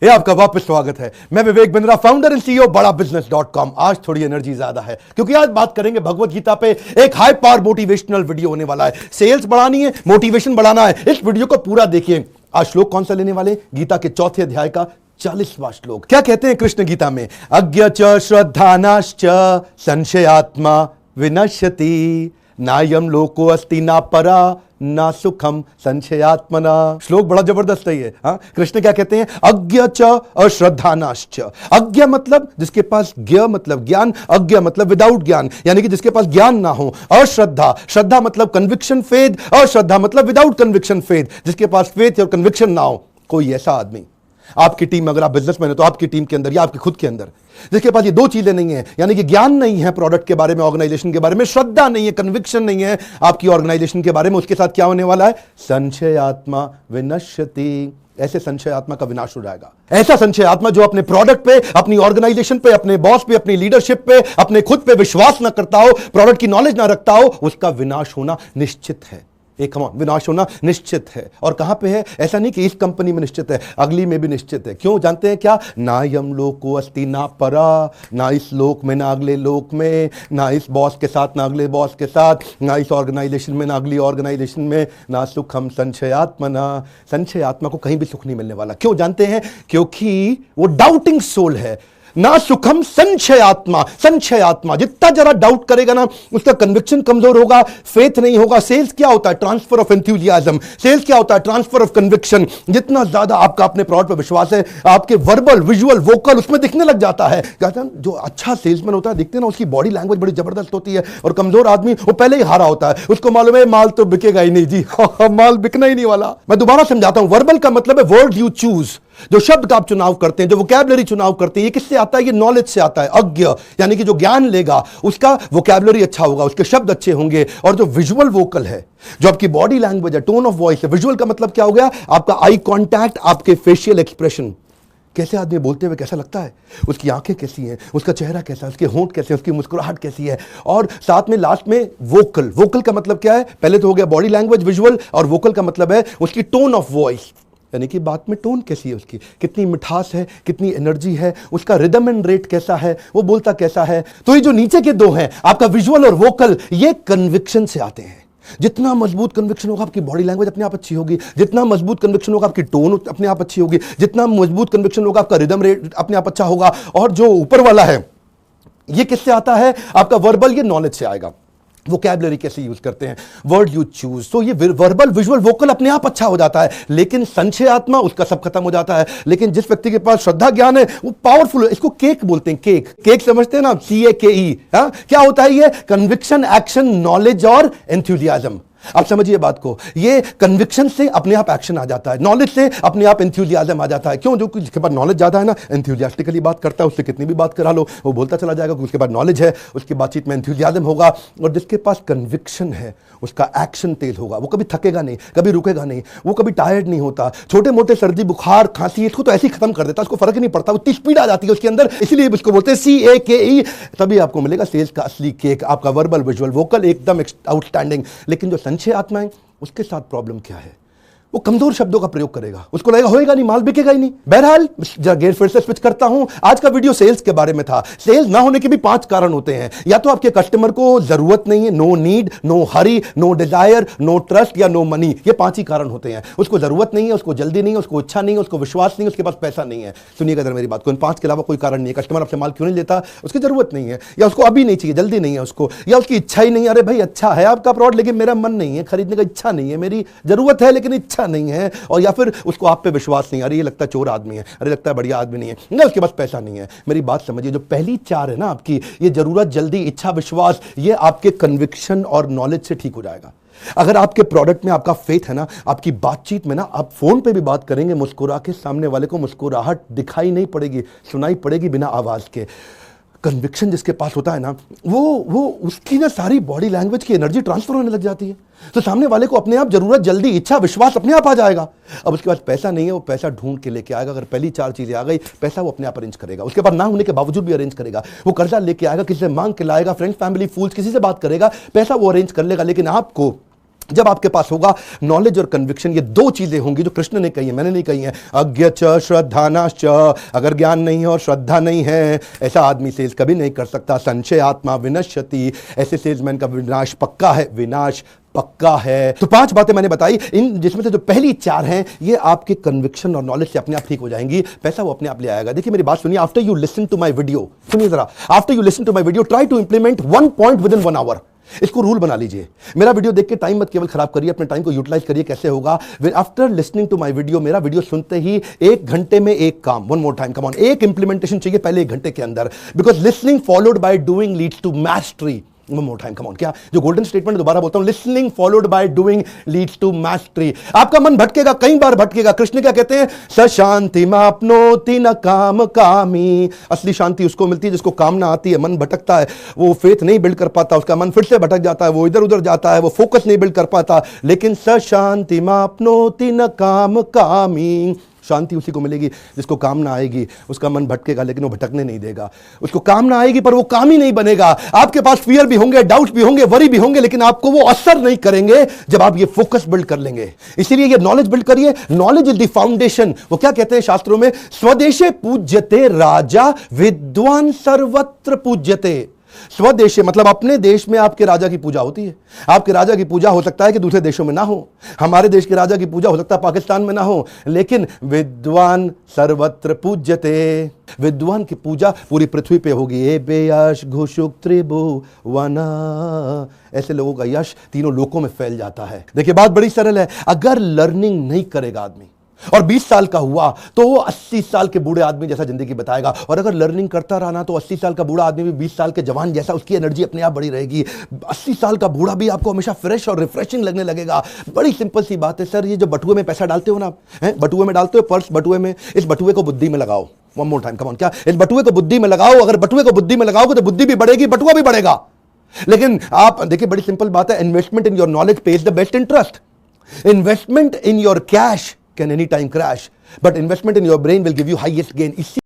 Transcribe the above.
ये आपका वापस स्वागत है। मैं Vivek Bindra, founder and CEO बड़ा बिजनेस.com। आज थोड़ी एनर्जी ज्यादा है क्योंकि आज बात करेंगे भगवत गीता पे। एक हाई पावर मोटिवेशनल वीडियो होने वाला है। सेल्स बढ़ानी है, मोटिवेशन बढ़ाना है, इस वीडियो को पूरा देखिए। आज श्लोक कौन सा लेने वाले? गीता के चौथे अध्याय का 40वां श्लोक। क्या कहते हैं कृष्ण गीता में? अज्ञ च श्रद्धानाश्च संशयात्मा विनश्यति नायम लोको अस्ति ना परा ना सुखम संशयात्मना। श्लोक बड़ा जबरदस्त है ये। हाँ, कृष्ण क्या कहते हैं? अज्ञ च अश्रद्धानाश्च। अज्ञ मतलब जिसके पास, ज्ञ मतलब ज्ञान, अज्ञ मतलब विदाउट ज्ञान, यानी कि जिसके पास ज्ञान ना हो। अश्रद्धा, श्रद्धा मतलब कन्विक्शन फेथ, अश्रद्धा मतलब विदाउट कन्विक्शन फेथ, जिसके पास फेथ और कन्विक्शन ना हो। कोई ऐसा आदमी आपकी टीम, अगर आप बिजनेसमैन है तो आपकी टीम के अंदर या आपके खुद के अंदर, जिसके पास ये दो चीजें नहीं है, यानी कि ज्ञान नहीं है प्रोडक्ट के बारे में, ऑर्गेनाइजेशन के बारे में, श्रद्धा नहीं है, कन्विक्शन नहीं है आपकी ऑर्गेनाइजेशन के बारे में, उसके साथ क्या होने वाला है? संशय आत्मा विनश्यति। ऐसे संशय आत्मा का विनाश हो जाएगा। ऐसा संशय आत्मा जो अपने प्रोडक्ट पे, अपनी ऑर्गेनाइजेशन पे, अपने बॉस पे, अपनी लीडरशिप पे, अपने खुद पे विश्वास ना करता हो, प्रोडक्ट की नॉलेज ना रखता हो, उसका विनाश होना निश्चित है। एक विनाश होना निश्चित है। और कहां पे है? ऐसा नहीं कि इस कंपनी में निश्चित है, अगली में भी निश्चित है। क्यों? जानते हैं क्या? ना यम लोको अस्ति ना परा, ना इस लोक में ना अगले लोक में, ना इस बॉस के साथ ना अगले बॉस के साथ, ना इस ऑर्गेनाइजेशन में ना अगली ऑर्गेनाइजेशन में, ना सुखम संशयात्मना। संशय आत्मा को कहीं भी सुख नहीं मिलने वाला। क्यों जानते हैं? क्योंकि वो डाउटिंग सोल है। ना सुखम संशय आत्मा। संशय आत्मा जितना जरा डाउट करेगा ना, उसका कन्विक्शन कमजोर होगा, फेथ नहीं होगा। सेल्स क्या होता है? Transfer of enthusiasm. सेल्स क्या होता है? Transfer of conviction. जितना ज्यादा आपका अपने प्रोडक्ट पर विश्वास है, आपके वर्बल, विजुअल, वोकल उसमें दिखने लग जाता है। कहते हैं जो अच्छा सेल्समैन होता है, दिखते हैं ना, उसकी बॉडी लैंग्वेज बड़ी जबरदस्त होती है। और कमजोर आदमी वो पहले ही हारा होता है, उसको मालूम है माल तो बिकेगा ही नहीं जी, माल बिकना ही नहीं वाला। मैं दोबारा समझाता हूं। वर्बल का मतलब है वर्ड यू चूज। जो शब्द का आप चुनाव करते हैं, जो वोकैबुलरी चुनाव करते हैं, ये किससे आता है? ये नॉलेज से आता है। अज्ञ यानी कि जो ज्ञान लेगा उसका वोकैबुलरी अच्छा होगा, उसके शब्द अच्छे होंगे। और जो विजुअल वोकल है, जो आपकी बॉडी लैंग्वेज है, टोन ऑफ वॉइस है। विजुअल का मतलब क्या हो गया? आपका आई कांटेक्ट, आपके फेशियल एक्सप्रेशन। कैसे आदमी बोलते हुए कैसा लगता है, उसकी आंखें कैसी हैं, उसका चेहरा कैसा है, उसके होंठ कैसे हैं, उसकी मुस्कुराहट कैसी है। और साथ में लास्ट में वोकल। वोकल का मतलब क्या है? पहले तो हो गया बॉडी लैंग्वेज, विजुअल, और वोकल का मतलब है उसकी टोन ऑफ वॉइस, यानी कि बात में टोन कैसी है उसकी, कितनी मिठास है, कितनी एनर्जी है, उसका रिदम एंड रेट कैसा है, वो बोलता कैसा है। तो ये जो नीचे के दो हैं, आपका विजुअल और वोकल, ये कन्विक्शन से आते हैं। जितना मजबूत कन्विक्शन होगा, आपकी बॉडी लैंग्वेज अपने आप अच्छी होगी। जितना मजबूत कन्विक्शन होगा, आपकी टोन अपने आप अच्छी होगी। जितना मजबूत कन्विक्शन होगा, आपका रिदम रेट अपने आप अच्छा होगा। और जो ऊपर वाला है, ये किससे आता है? आपका वर्बल, ये नॉलेज से आएगा। वोकैबुलरी कैसे यूज करते हैं, वर्ड यू चूज। तो ये वर्बल, विजुअल, वोकल अपने आप अच्छा हो जाता है। लेकिन संशय आत्मा, उसका सब खत्म हो जाता है। लेकिन जिस व्यक्ति के पास श्रद्धा ज्ञान है, वो पावरफुल है। इसको केक बोलते हैं। केक, केक समझते हैं ना? CAKE। क्या होता है ये? कन्विक्शन, एक्शन, नॉलेज और एंथुसियाज्म। आप समझिए बात को। ये कन्विक्शन से अपने आप एक्शन आ जाता है, नॉलेज से अपने आप एंथुसियाज्म आ जाता है। क्यों? जो जिसके पास नॉलेज ज्यादा है ना, एंथुसियास्टिकली बात करता है, उससे कितनी भी बात करा लो वो बोलता चला जाएगा, क्योंकि उसके पास नॉलेज है, उसकी बातचीत में एंथुसियाज्म होगा। और जिसके पास कन्विक्शन है, उसका एक्शन तेज होगा। वो कभी थकेगा नहीं, कभी रुकेगा नहीं, वो कभी टायर्ड नहीं होता। छोटे मोटे सर्दी, बुखार, खांसी, इसको तो ऐसे ही खत्म कर देता है, उसको फर्क ही नहीं पड़ता। उतनी स्पीड आ जाती है उसके अंदर, इसलिए उसको बोलते हैं CAKE। तभी आपको मिलेगा सेल्स का असली केक। आपका वर्बल, विजुअल, वोकल एकदम आउटस्टैंडिंग। लेकिन जो संशय आत्मा है, उसके साथ प्रॉब्लम क्या है? वो कमजोर शब्दों का प्रयोग करेगा, उसको लगेगा होएगा नहीं, माल बिकेगा ही नहीं। बहरहाल गेर फिर से स्विच करता हूं। आज का वीडियो सेल्स के बारे में था। सेल्स ना होने के भी 5 कारण होते हैं। या तो आपके कस्टमर को जरूरत नहीं है, no need, no hurry, no desire, no trust, या नो मनी। ये 5 ही कारण होते हैं। उसको जरूरत नहीं है, उसको जल्दी नहीं है, उसको इच्छा नहीं है, उसको विश्वास नहीं है, उसके पास पैसा नहीं है। सुनिएगा जरा मेरी बात को, इन 5 के अलावा कोई कारण नहीं है। कस्टमर आपसे माल क्यों नहीं लेता? उसकी जरूरत नहीं है, या उसको अभी नहीं चाहिए, जल्दी नहीं है उसको, या उसकी इच्छा ही नहीं है। अरे भाई अच्छा है आपका प्रोडक्ट, लेकिन मेरा मन नहीं है खरीदने का, इच्छा नहीं है, मेरी जरूरत है लेकिन इच्छा नहीं है। और या फिर उसको आप पे विश्वास नहीं, अरे ये लगता है चोर आदमी है, अरे लगता है बढ़िया आदमी नहीं है, ना उसके पास पैसा नहीं है। मेरी बात समझिए, जो पहली 4 है ना आपकी, ये जरूरत, जल्दी, इच्छा, विश्वास, ये आपके कन्विक्शन और नॉलेज से ठीक हो जाएगा। अगर आपके प्रोडक्ट में आपका फेथ है ना, आपकी बातचीत में ना, आप फोन पे भी बात करेंगे मुस्कुरा के, सामने वाले को मुस्कुराहट दिखाई नहीं पड़ेगी, सुनाई पड़ेगी बिना आवाज के। कन्विक्शन जिसके पास होता है ना, वो उसकी ना सारी बॉडी लैंग्वेज की एनर्जी ट्रांसफर होने लग जाती है। तो सामने वाले को अपने आप जरूरत, जल्दी, इच्छा, विश्वास अपने आप आ जाएगा। अब उसके पास पैसा नहीं है, वो पैसा ढूंढ के लेके आएगा। अगर पहली 4 चीजें आ गई, पैसा वो अपने आप अरेंज करेगा। उसके पास ना होने के बावजूद भी अरेंज करेगा। वो कर्जा लेके आएगा, किसी से मांग के लाएगा, फ्रेंड्स, फैमिली, फूल्स, किसी से बात करेगा, पैसा वो अरेंज कर लेगा। लेकिन आपको जब आपके पास होगा नॉलेज और कन्विक्शन, ये दो चीजें होंगी जो कृष्ण ने कही है, मैंने नहीं कही है। अज्ञ च श्रद्धानाश्च, अगर ज्ञान नहीं है और श्रद्धा नहीं है, ऐसा आदमी सेल्स कभी नहीं कर सकता। संशय आत्मा विनश्यति, ऐसे सेल्समैन का विनाश पक्का है, विनाश पक्का है। तो 5 बातें मैंने बताई, इन जिसमें से जो पहली 4 हैं ये आपके कन्विक्शन और नॉलेज से अपने आप ठीक हो जाएंगी, पैसा वो अपने आप ले आएगा। देखिए मेरी बात सुनिए, after you listen to my video, सुनिए जरा, after you listen to my video try to implement 1 point within 1 hour. इसको रूल बना लीजिए। मेरा वीडियो देख के टाइम मत केवल खराब करिए, अपने टाइम को यूटिलाइज करिए। कैसे होगा? After listening to my video, मेरा वीडियो सुनते ही 1 घंटे में एक काम, one more time, come on, एक इंप्लीमेंटेशन चाहिए पहले 1 घंटे के अंदर, because listening followed by doing leads to mastery. One more time, come on, क्या जो गोल्डन स्टेटमेंट दोबारा बोलता हूं, listening followed by doing leads to mastery. आपका मन भटकेगा, कई बार भटकेगा। कृष्ण क्या कहते हैं? स शांति मापनोति न काम कामी। असली शांति उसको मिलती है जिसको कामना आती है। मन भटकता है, वो फेथ नहीं बिल्ड कर पाता, उसका मन फिर से भटक जाता है, वो इधर उधर जाता है, वो फोकस नहीं बिल्ड कर पाता। लेकिन स शांति मापनोति न काम कामी, शांति उसी को मिलेगी जिसको कामना आएगी। उसका मन भटकेगा लेकिन वो भटकने नहीं देगा। उसको कामना आएगी पर वो काम ही नहीं बनेगा। आपके पास फियर भी होंगे, डाउट्स भी होंगे, वरी भी होंगे, लेकिन आपको वो असर नहीं करेंगे जब आप ये फोकस बिल्ड कर लेंगे। इसीलिए ये नॉलेज बिल्ड करिए। Knowledge is the foundation. वो क्या कहते हैं शास्त्रों में? स्वदेशे पूज्यते राजा, विद्वान सर्वत्र पूज्यते। स्वदेश मतलब अपने देश में आपके राजा की पूजा होती है। आपके राजा की पूजा हो सकता है कि दूसरे देशों में ना हो, हमारे देश के राजा की पूजा हो सकता है पाकिस्तान में ना हो, लेकिन विद्वान सर्वत्र पूज्यते। विद्वान की पूजा पूरी पृथ्वी पे होगी। ए बेयश घुशुक त्रिभुवना, ऐसे लोगों का यश तीनों लोकों में फैल जाता है। देखिए बात बड़ी सरल है। अगर लर्निंग नहीं करेगा आदमी और 20 साल का हुआ तो वो 80 साल के बूढ़े आदमी जैसा जिंदगी बताएगा, और अगर लर्निंग करता रहा ना तो 80 साल का बूढ़ा आदमी भी 20 साल के जवान जैसा, उसकी एनर्जी अपने आप बढ़ी रहेगी। 80 साल का बूढ़ा भी आपको हमेशा फ्रेश और रिफ्रेशिंग लगने लगेगा। बड़ी सिंपल सी बात है सर, ये जो बटुए में पैसा डालते हो ना, बटुए में डालते हो, पर्स बटुए में, इस बटुए को बुद्धि में लगाओ। One more time, come on, क्या? इस बटुए को बुद्धि में लगाओ। अगर बटुए को बुद्धि में लगाओगे तो बुद्धि भी बढ़ेगी, बटुआ भी बढ़ेगा। लेकिन आप देखिए बड़ी सिंपल बात है, investment in your knowledge page the best interest. Investment in your cash can anytime crash, but investment in your brain will give you highest gain.